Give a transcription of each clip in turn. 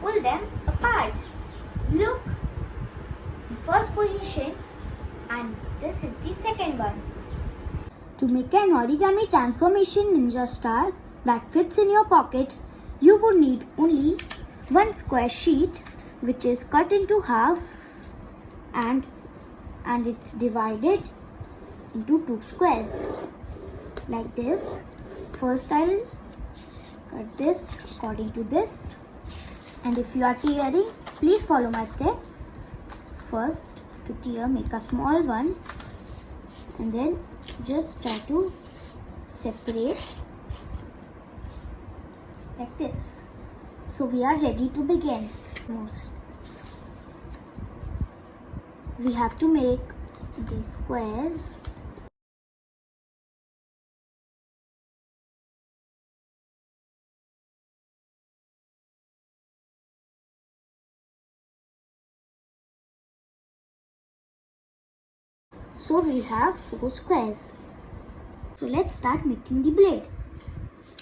pull them apart. Look, the first position, and this is the second one. To make an origami transformation ninja star that fits in your pocket, you would need only one square sheet which is cut into half and it's divided into two squares like this. First I'll cut this according to this, and if you are tearing, please follow my steps. First, to tear, make a small one and then just try to separate like this. So we are ready to begin. We have to make these squares. So we have 4 squares. So let's start making the blade.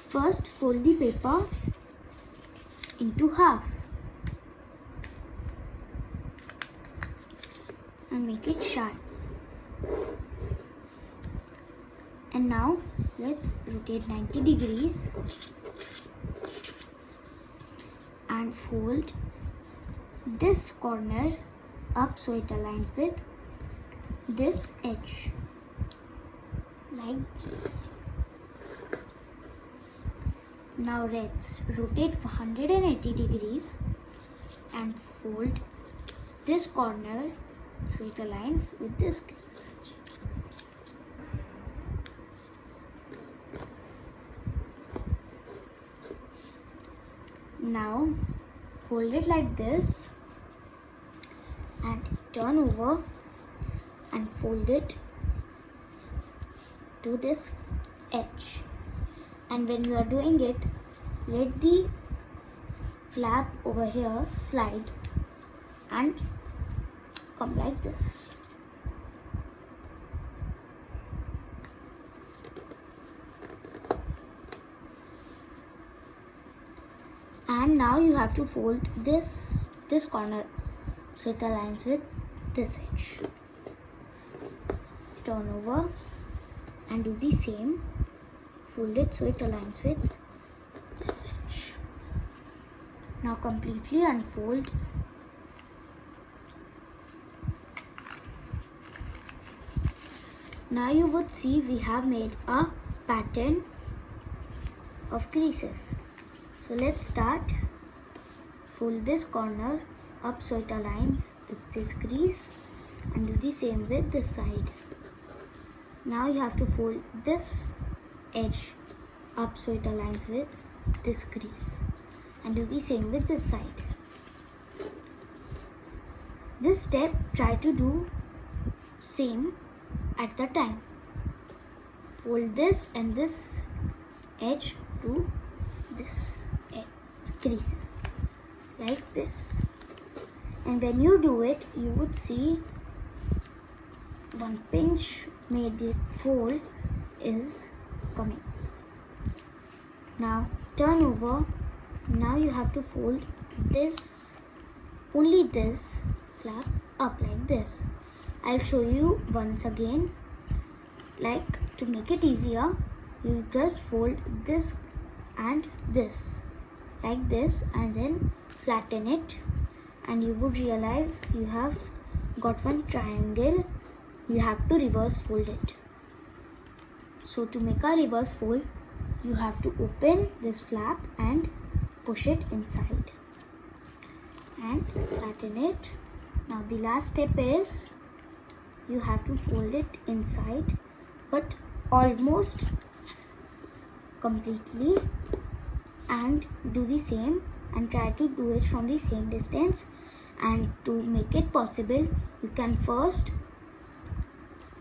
First, fold the paper into half and make it sharp. And now let's rotate 90 degrees and fold this corner up so it aligns with this edge like this. Now let's rotate 180 degrees and fold this corner so it aligns with this crease. Now hold it like this and turn over and fold it to this edge. And when you are doing it, let the flap over here slide and come like this. And now you have to fold this corner so it aligns with this edge. Turn over and do the same. Fold it so it aligns with this edge. Now completely unfold. Now you would see we have made a pattern of creases. So let's start. Fold this corner up so it aligns with this crease and do the same with this side. Now you have to fold this edge up so it aligns with this crease and do the same with this side. This step try to do same at the time. Fold this and this edge to this creases like this, and when you do it you would see one pinch made it fold is coming. Now turn over. Now you have to fold this, only this flap up like this. I'll show you once again. Like, to make it easier, you just fold this and this like this and then flatten it, and you would realize you have got one triangle. You have to reverse fold it. So to make a reverse fold, you have to open this flap and push it inside and flatten it. Now the last step is you have to fold it inside but almost completely, and do the same and try to do it from the same distance. And to make it possible, you can first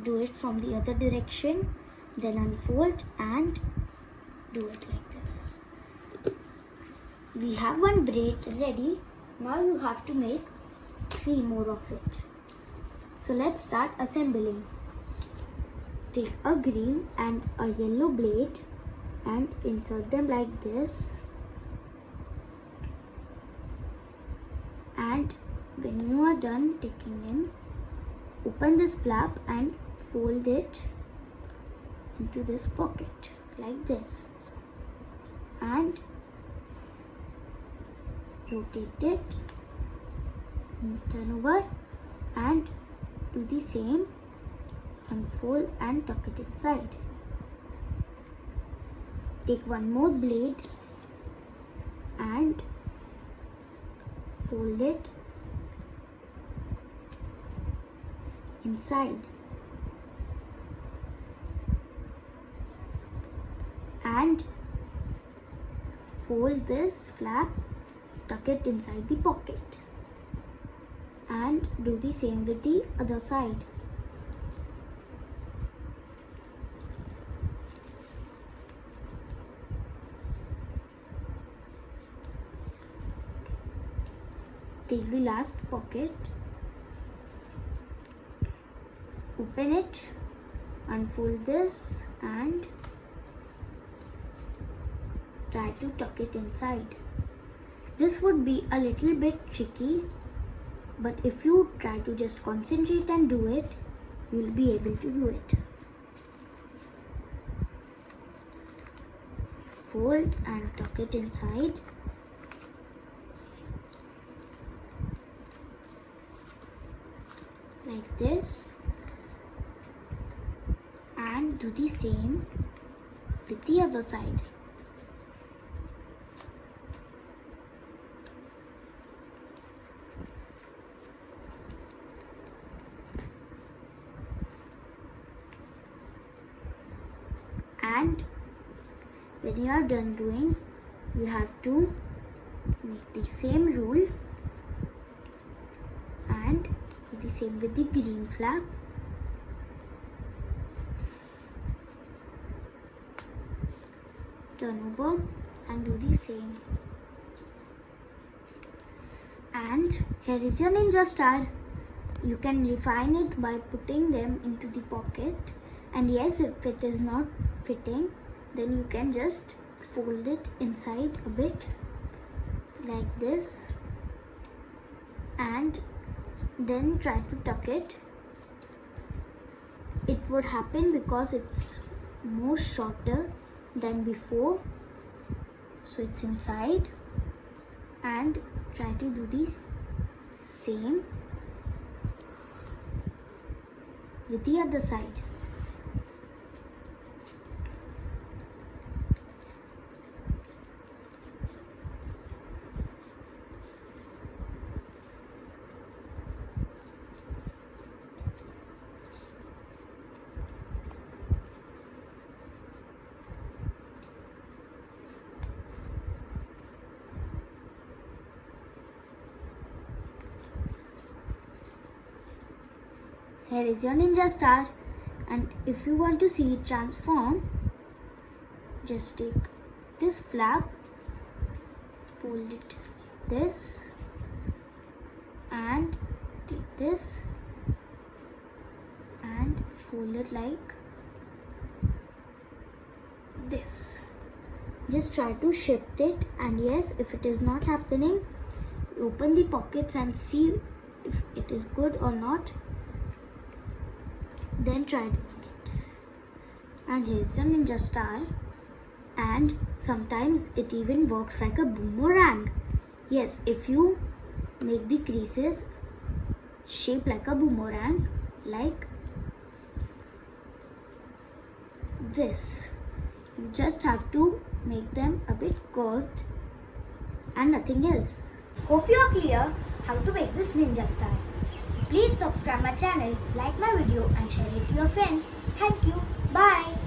do it from the other direction, then unfold and do it like this. We have one braid ready. Now you have to make 3 more of it. So let's start assembling. Take a green and a yellow blade and insert them like this. when you are done taking in, open this flap and fold it into this pocket like this, and rotate it and turn over and do the same, unfold and tuck it inside. Take one more blade and fold it inside, and fold this flap, tuck it inside the pocket, and do the same with the other side. Take the last pocket, open it, unfold this and try to tuck it inside. This would be a little bit tricky, but if you try to just concentrate and do it, you will be able to do it. Fold and tuck it inside. Like this, and do the same with the other side. And when you are done doing, you have to make the same rule and do the same with the green flap. Turn over and do the same. And here is your ninja star. You can refine it by putting them into the pocket, and yes, if it is not fitting, then you can just fold it inside a bit like this and then try to tuck it. It would happen because it's more shorter than before, so it's inside, and try to do the same with the other side. Here is your ninja star, and if you want to see it transform, just take this flap, fold it this, and take this and fold it like this. Just try to shift it, and yes, if it is not happening, open the pockets and see if it is good or not. Then try doing it. And here's your ninja star, and sometimes it even works like a boomerang. Yes, if you make the creases shape like a boomerang, like this, you just have to make them a bit curved and nothing else. Hope you are clear how to make this ninja star. Please subscribe my channel, like my video and share it to your friends. Thank you. Bye.